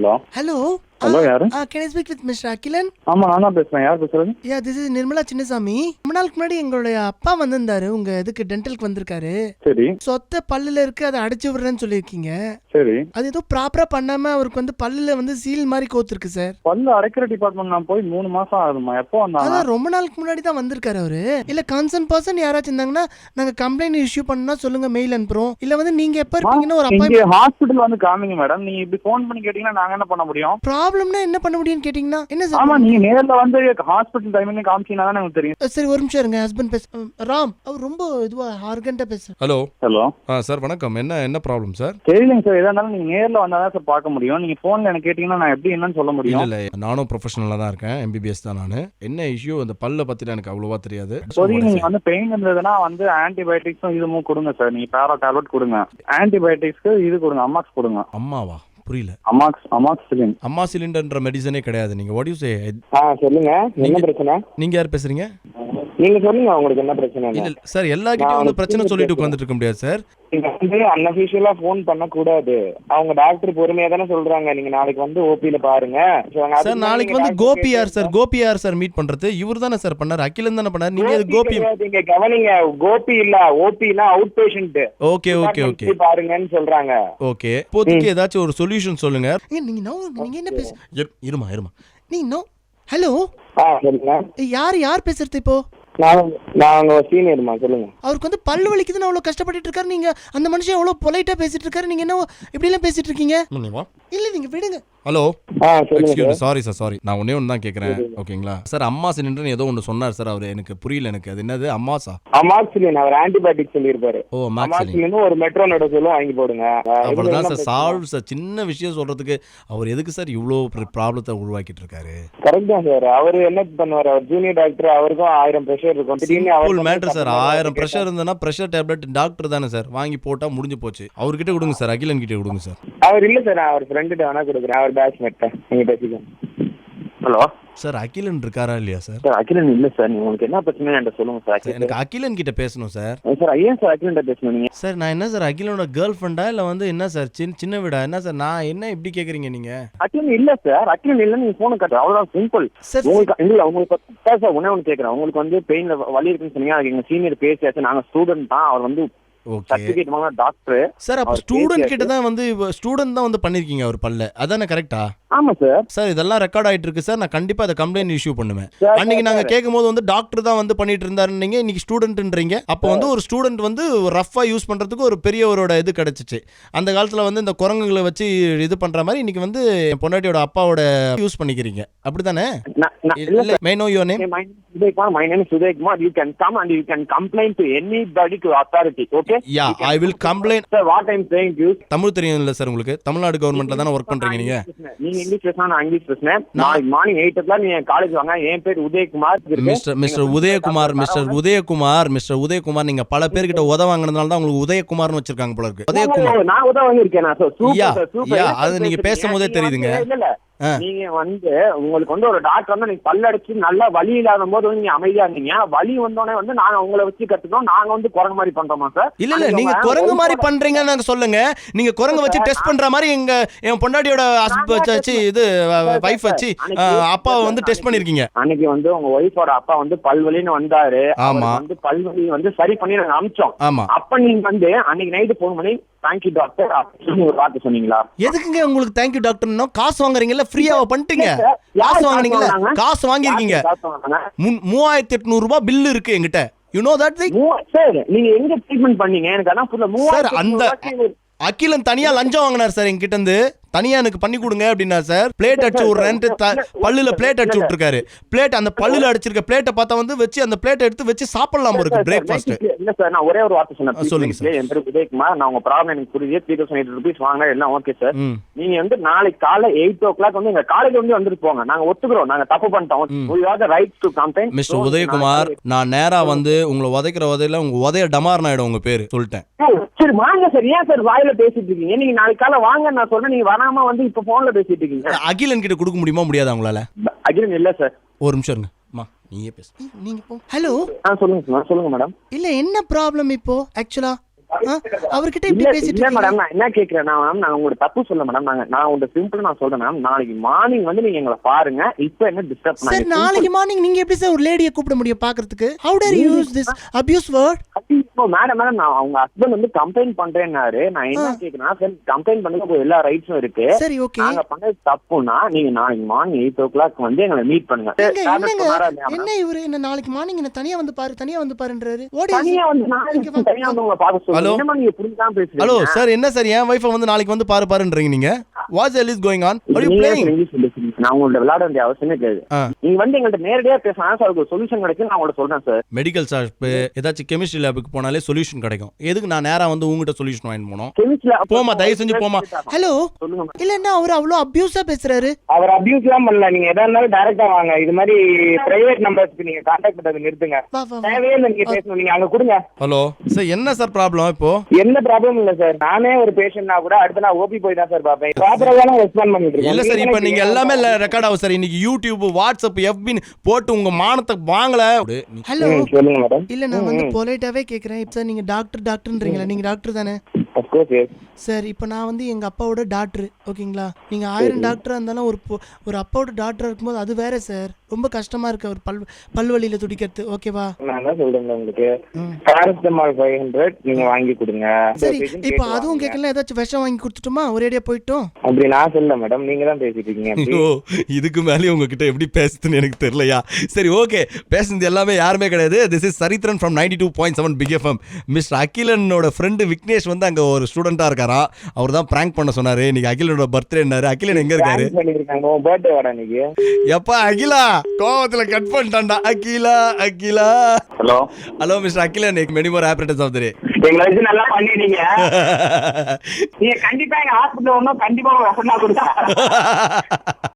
Hello hello hello யாரு? Can I speak with mister Akilan? ஆமா நான் தான் பேசுறேன். யார் பேசுறது? Yeah this is Nirmala Chinnasamy. ரொம்ப நாளுக்கு முன்னாடி எங்களுடைய அப்பா வந்திருந்தாரு, உங்க இதுக்கு டென்டலுக்கு வந்திருக்காரு. சரி சொத்த பல்லுல இருக்கு, அதை அடிச்சு விடுறேன்னு சொல்லியிருக்கீங்க. சரி. அது ஏதோ ப்ராப்பரா பண்ணாம அவருக்கு வந்து பல்லுல வந்து சீல் மாதிரி கோத்துருக்கு சார். பல்லு அடைக்கிற டிபார்ட்மெண்ட் நான் போய் 3 மாசம் ஆகுதுமா. எப்போ வந்தாங்க? அதான் ரொம்ப நாளுக்கு முன்னாடி தான் வந்திருக்காரு அவரு. இல்ல கன்சர்ன் பர்சன் யாராச்சும் இருந்தாங்கன்னா நாங்க கம்ப்ளைண்ட் இஷ்யூ பண்ணா சொல்லுங்க, மெயில் அனுப்புறோம். இல்ல வந்து நீங்க எப்ப இருப்பீங்கன்னு ஒரு இங்க அப்பாயின்மென்ட். ஹாஸ்பிடல் வந்து காமிங்க மேடம். நீங்க இப்படி ஃபோன் பண்ணி கேட்டீங்கன்னா நாங்க என்ன பண்ண முடியும்? ப்ராப்ளம்னா என்ன பண்ண முடியும்னு கேட்டீங்கன்னா என்ன சார்? ஆமா நீங்க நேர்ல வந்து ஹாஸ்பிடல் டைமிங் காமிச்சீங்கன்னா தானே எனக்கு தெரியும். சரி ஒரு நிமிஷம் இருங்க, ஹஸ்பண்ட் பேச. ராம் அவர் ரொம்ப இதுவா ஆர்கன்ட்டா பேசுறாரு. ஹலோ ஹலோ சார் வணக்கம். என்ன ப்ராப்ளம் சார்? தெரியலங்க சார். எதா இருந்தாலும் நீங்க நேர்ல வந்தா தான் சார் பார்க்க முடியும். நீங்க போன்ல எனக்கு கேட்டீங்கன்னா நான் எப்படி என்னன்னு சொல்ல முடியும்? இல்ல நானும் ப்ரொஃபஷனலா தான் இருக்கேன், எம்பிபிஎஸ் தான் நானு. என்ன இஷ்யூ அந்த பல்ல பத்தின எனக்கு அவ்வளவா தெரியாது. இப்போதைக்கு நீங்க வந்து பெயின் இருந்ததுன்னா வந்து ஆன்டிபயோட்டிக்ஸும் இதுவும் கொடுங்க சார். நீங்க பேரா டேப்லெட் கொடுங்க. ஆன்டிபயோட்டிக்ஸ்க்கு இது கொடுங்க, அம்மாக்ஸ் கொடுங்க. அம்மாவா? புரியல. அமாக்சிலின். அம்மா சிலிண்டர்ன்ற மெடிசனே கிடையாது. நீங்க வாட் யூ சே? சொல்லுங்க, என்ன பிரச்சனை? நீங்க யார் பேசுறீங்க? நீங்க சொல்லுங்க, உங்களுக்கு என்ன பிரச்சனை? இல்ல சார், எல்லார்கிட்டயும் வந்து பிரச்சனை சொல்லிட்டு உட்கார்ந்துட்டு இருக்க முடியாது சார். நீங்க வந்து அன்அஃபிஷியலா போன் பண்ண கூடாது. அவங்க டாக்டர் பொறுமையா தானே சொல்றாங்க. நீங்க நாளைக்கு வந்து ஓபில பாருங்க சார். நாளைக்கு வந்து கோபி யார் சார் மீட் பண்றது? இவர் தானே சார் பண்ணாரு, அகிலன் தானே பண்ணாரு. நீங்க கோபி நீங்க கவனிங்க. கோபி இல்ல, ஓபினா out patient. Okay okay okay பாருங்கன்னு சொல்றாங்க. ஓகே, இப்போதைக்கு ஏதாச்சும் ஒரு சொல்யூஷன் சொல்லுங்க. நீங்க என்ன பேச? இருமா நீ நோ. ஹலோ சொல்லுங்க. யார் பேசுறது இப்போ? நான் சீனியர்மா, சொல்லுங்க. அவருக்கு வந்து பல்லு வலிக்குதுன்னு அவ்வளவு கஷ்டப்பட்டு இருக்காரு. நீங்க அந்த மனுஷன் எவ்வளவு பொலைட்டா பேசிட்டு இருக்காரு, நீங்க என்ன இப்படி எல்லாம் பேசிட்டு இருக்கீங்க? இல்ல நீங்க விடுங்க. ஹலோ சொல்லுங்க. சாரி நான் ஒன்னே ஒன்று தான் கேட்குறேன், ஓகேங்களா சார்? அம்மா சிலிண்டர்னு ஏதோ ஒன்று சொன்னார் சார். அவர் எனக்கு புரியல. எனக்கு அது என்னது அம்மாசா? அமாக்சிலின். அவர் ஆன்டிபயோட்டிக் சொல்லியிருப்பாரு. ஓ அமாக்சிலின் ஒரு மெட்ரோனோட சொல்லும், வாங்கி போடுங்க. அவ்வளவுதான் சார். Solve sir. சின்ன விஷயம் சொல்றதுக்கு அவர் எதுக்கு சார் இவ்வளோ ப்ராப்ளத்தை உருவாக்கிட்டு இருக்காரு? கரெக்ட் தான் சார். அவர் என்ன பண்ணுவார்? அவர் ஜூனியர் டாக்டர், அவருக்கும் 1000 பிரஷர் இருக்கும். Simple matter sir. 1000 பிரஷர் இருந்ததுன்னா பிரஷர் டேப்லெட் டாக்டர் தானே சார் வாங்கி போட்டா முடிஞ்சு போச்சு. அவர்கிட்ட கொடுங்க சார், அகிலன் கிட்ட கொடுங்க சார். அவர் இல்ல சார், அவர் ஃப்ரெண்டு வேணா கொடுக்குறேன். அவர் பேட்ச்மேட் தான், நீங்க பேசிக்கோங்க. ஹலோ சார், அகிலன் இருக்காரா இல்லையா சார்? சார் அகிலன் இல்ல சார். நீங்க உங்களுக்கு என்ன பிரச்சனை என்கிட்ட சொல்லுங்க சார். எனக்கு அகிலன் கிட்ட பேசணும் சார். சார் ஐயா சார் அகிலன் பேசணும் நீங்க. சார் நான் என்ன சார் அகிலனோட கேர்ள் ஃப்ரெண்டா இல்ல வந்து என்ன சார் சின்ன வீடா என்ன சார்? நான் என்ன இப்படி கேக்குறீங்க நீங்க? அகிலன் இல்ல சார். அகிலன் இல்ல. நீங்க போன் கட்டு அவ்வளவுதான், சிம்பிள். உங்களுக்கு இல்ல உங்களுக்கு சார் ஒண்ணு கேக்குறேன். உங்களுக்கு வந்து பெயின்ல வலி இருக்குன்னு சொன்னீங்க. அதுக்கு எங்க சீனியர் பேசியாச்சு. நாங்க ஸ்டூடெண்ட் தான். அவர் வந்து சர்டிபிகேட் வாங்குன டாக்டர் சார். அப்ப ஸ்டூடெண்ட் கிட்ட தான் வந்து ஸ்டூடெண்ட் தான் வந்து பண்ணிருக்கீங்க அவர் பல்ல, அதானே கரெக்ட்டா? ஆமா சார். சார் இதெல்லாம் ரெக்கார்ட் ஆயிட்டு இருக்கு சார். நான் கண்டிப்பா அதை கம்ப்ளைண்ட் இஷ்யூ பண்ணுவேன். அன்னைக்கு நாங்க கேட்கும்போது வந்து டாக்டர் தான் வந்து பண்ணிட்டு இருந்தாருன்னீங்க, இன்னைக்கு ஸ்டூடெண்ட்ன்றீங்க. அப்போ வந்து ஒரு ஸ்டூடெண்ட் வந்து ரஃபா யூஸ் பண்றதுக்கு ஒரு பெரியவரோட இது கிடைச்சிச்சு. அந்த காலத்துல வந்து இந்த குரங்குகளை வச்சு இது பண்ற மாதிரி இன்னைக்கு வந்து பொண்டாட்டியோட அப்பாவோட யூஸ் பண்ணிக்கிறீங்க, அப்படிதானே? May know your name? My name is Sudhir Kumar. You can come and you can complain to anybody to authority. Okay? Yeah, I will complain. Sir, what I'm saying to you. Tamil தெரியும் இல்ல sir உங்களுக்கு? தமிழ்நாடு கவர்மெண்ட்ல தானே work பண்றீங்க நீங்க. நீங்க English பேசினா நான் இங்கிலீஷ் பேசுறேன். நாளைக்கு மார்னிங் 8 o'clock நீங்க காலேஜ் வாங்க. என் பேர் உதயகுமார். மிஸ்டர் உதயகுமார் நீங்க பல பேர்கிட்ட உத வாங்குனதுனால தான் உங்களுக்கு உதயகுமார்னு வச்சிருக்காங்க போல இருக்கு. உதயகுமார் நான் உத வாங்கிருக்கேன். அது நீங்க பேசும்போதே தெரியுதுங்க. நீங்க வந்து உங்களுக்கு வந்து ஒரு டாக்டர் வந்து நீங்க பல்லடிச்சு நல்லா வலி இல்லாத போது வந்து நீங்க அமைதியா இருந்தீங்க. வலி வந்தோடனே வந்து நாங்க உங்களை வச்சு கத்துக்கோம். நாங்க வந்து குரங்கு மாதிரி பண்றோமா சார்? இல்ல நீங்க குரங்கு மாதிரி பண்றீங்கன்னு சொல்லுங்க. நீங்க குரங்கு வச்சு டெஸ்ட் பண்ற மாதிரி என் பொண்டாட்டியோட இது வைஃப் வச்சு அப்பா வந்து டெஸ்ட் பண்ணிருக்கீங்க. அன்னைக்கு வந்து உங்க ஒய்ஃபோட அப்பா வந்து பல்வலின்னு வந்தாரு. ஆமா, வந்து பல்வலி வந்து சரி பண்ணி நாங்க அமிச்சோம். ஆமா. அப்ப நீங்க வந்து அன்னைக்கு நைட்டு போன் பண்ணி தேங்க்யூ டாக்டர் அப்படின்னு பார்த்து சொன்னீங்களா? எதுக்குங்க உங்களுக்கு தேங்க்யூ டாக்டர்னா? காசு வாங்குறீங்கல்ல, ஃப்ரீயாவா பண்ணிட்டீங்க? காசு வாங்குனீங்கல்ல, காசு வாங்கிருக்கீங்க. 3800 ரூபாய் பில் இருக்கு என்கிட்ட. You know that thing sir. நீங்க எங்க ட்ரீட்மெண்ட் பண்ணீங்க? எனக்கு அதான் புரியல. சார் அந்த அகிலன் தனியா லஞ்சம் வாங்கினார் சார் என்கிட்ட இருந்து. தனியா எனக்கு பண்ணி கொடுங்க அப்படின்னா சார் பிளேட் அடிச்சு விடுறேன்ட்டு பல்லுல பிளேட் அடிச்சு விட்டுருக்காரு. பிளேட் அந்த பல்லுல அடிச்சிருக்க பிளேட்டை பார்த்தா வந்து வச்சு அந்த பிளேட் எடுத்து வச்சு சாப்பிடலாம் இருக்கு பிரேக்ஃபாஸ்ட். இல்ல சார், நான் ஒரே ஒரு வார்த்தை சொன்னேன். சொல்லுங்க சார். என் பேர் உதயகுமார். நான் உங்க ப்ராப்ளம் எனக்கு புரியுது. 3800 rupees வாங்க எல்லாம் ஓகே சார். நீங்க வந்து நாளைக்கு காலை 8 o'clock வந்து எங்க காலேஜ் வந்து வந்துட்டு போங்க. நாங்க ஒத்துக்கிறோம், நாங்க தப்பு பண்ணிட்டோம். We have the right to complain. Mister Udayakumar, நான் நேரா வந்து உங்களை உதைக்கிற உதையில உங்க உதய டமார் ஆயிடும் உங்க பேரு சொல்லிட்டேன். சரி வாங்க சார். ஏன் சார் வாயில பேசிட்டு இருக்கீங்க? நீங்க நாளைக்கு காலை வாங்க நான் சொல்றேன். நீங்க வராம வந்து இப்ப போன்ல பேசிட்டு இருக்கீங்க. அகிலன் கிட்ட கொடுக்க முடியுமா முடியாதா உங்களால? அகிலன் இல்ல சார். ஒரு நிமிஷம் இருங்க. நீங்க பேசு. நீங்க ஹலோ சொல்லுங்க மேடம். இல்ல என்ன ப்ராப்ளம் இப்போ? ஆக்சுவலா அவர்கிட்ட இப்படி இல்ல பேசிட்டு இல்ல இருக்கீங்க. மேடம், நான் என்ன கேக்குறேன் மேம், நான் உங்களோட தப்பு சொல்ல மேடம், நான் உங்க சிம்பிள் நான் சொல்றேன் மேம், நாளைக்கு மார்னிங் வந்து நீங்க எங்களை பாருங்க, இப்ப என்ன டிஸ்டர்ப் சார் பண்ணாதீங்க. நாளைக்கு மார்னிங் நீங்க எப்படி சார் ஒரு லேடியை கூப்பிட முடியும் பாக்குறதுக்கு? How dare you use this abuse word? Madam நான் அவங்க ஹஸ்பண்ட் வந்து கம்ப்ளைண்ட் பண்றேன்னாரு. நான் என்ன கேக்குறேன்னா, சார் கம்ப்ளைண்ட் பண்ணதுக்கு எல்லா ரைட்ஸும் இருக்கு. சரி ஓகே. நாங்க பண்ணது தப்புன்னா நீங்க நாளைக்கு மார்னிங் 8 o'clock வந்து எங்களை மீட் பண்ணுங்க. என்ன இவரு என்ன நாளைக்கு மார்னிங் என்ன தனியா வந்து பாருன்றாரு? தனியா வந்து தனியா வந்து உங்களை பார்க்க சொல்லுங்க. என்னமா நீங்க புரிஞ்சுதான் பேசுறீங்க? ஹலோ சார், என்ன சார் என் வைஃபை வந்து நாளைக்கு வந்து பாருன்றீங்க நீங்க? What's hell is going on? Are you playing? நான் உங்கள்ட்ட விளையாட வேண்டிய அவசியமே கிடையாது. நீங்க வந்து எங்கள்ட்ட நேரடியா பேசினா சார் ஒரு சொல்யூஷன் கிடைக்கும். நான் உங்கள்ட்ட சொல்றேன் சார். மெடிக்கல் ஷாப் ஏதாச்சும் கெமிஸ்ட்ரி லேபுக்கு போனாலே சொல்யூஷன் கிடைக்கும். எதுக்கு நான் நேரா வந்து உங்ககிட்ட சொல்யூஷன் வாங்கிட்டு போனோம்? போமா, தயவு செஞ்சு போமா. ஹலோ இல்லன்னா அவர் அவ்வளவு அபியூஸா பேசுறாரு. அவர் அபியூஸ் எல்லாம் பண்ணல. நீங்க எதா இருந்தாலும் டைரக்டா வாங்க. இது மாதிரி பிரைவேட் நம்பர்ஸ்க்கு நீங்க கான்டாக்ட் பண்றது நிறுத்துங்க. தேவையே இல்லை நீங்க பேசணும். நீங்க அங்க கொடுங்க. ஹலோ சார், என்ன சார் ப்ராப்ளம் இப்போ? என்ன ப்ராப்ளம் இல்ல சார். நானே ஒரு பேஷண்ட்னா கூட அடுத்து நான் ஓபி போய் தான் சார் பாப்பேன். ப்ராப்பரா ரெஸ்பாண்ட் பண்ணிட்டு இருக்கேன். இல்ல சார், இப்ப நீங்க எல்லாமே ரெக்கார்ட் ஆகும் சார். இன்னைக்கு யூடியூப், வாட்ஸ்அப், FB போட்டு உங்க மானத்தை வாங்கல. ஹலோ சொல்லுங்க மேடம். இல்ல நான் வந்து பொலைட்டாவே கேக்குறேன். இப்ப சார் நீங்க டாக்டர்ன்றீங்களா? நீங்க டாக்டர் தானே? Of course, yes. சார் இப்போ நான் வந்து எங்கள் அப்பாவோட டாக்டர், ஓகேங்களா? நீங்கள் 1000 டாக்டராக இருந்தாலும் ஒரு அப்பாவோட டாக்டராக இருக்கும்போது அது வேற சார். ரொம்ப கஷ்டமாக இருக்கு அவர் பல்வழியில் துடிக்கிறது, ஓகேவா? நான் தான் சொல்றேன் உங்களுக்கு. பாராசிட்டமால் 500 நீங்க வாங்கி கொடுங்க. சரி, இப்போ அதுவும் கேட்கல, ஏதாச்சும் விஷம் வாங்கி கொடுத்துட்டுமா ஒரேடியா போயிட்டோம்? அப்படி நான் சொல்ல மேடம், நீங்க தான் பேசிட்டு இருக்கீங்க. இதுக்கு மேலே உங்ககிட்ட எப்படி பேசுதுன்னு எனக்கு தெரியலையா? சரி ஓகே, பேசுனது எல்லாமே யாருமே கிடையாது. This is Charithran from 92.7 Big FM. Mister அகிலனோட ஃப்ரெண்டு விக்னேஷ் வந்து அங்கே ஒரு ஸ்டூடெண்டா இருக்காரா. அவர் தான் பிராங்க் பண்ண சொன்னாரு. இன்னைக்கு அகிலனோட பர்த்டேன்னாரு. அகிலன் எங்க இருக்காரு? பர்த்டே வாடா இன்னைக்கு. எப்பா அகிலா கோவத்துல கட் பண்ணிட்டான்டா. அகிலா அகிலா. Hello hello mister Akilan, many more happiness of the day. எங்களை வச்சு நல்லா பண்ணிட்டீங்க. நீங்க கண்டிப்பா எங்க ஹாஸ்பிட்டல் ஒன்னும் கண்டிப்பா ஒரு வசனா கொடுத்தா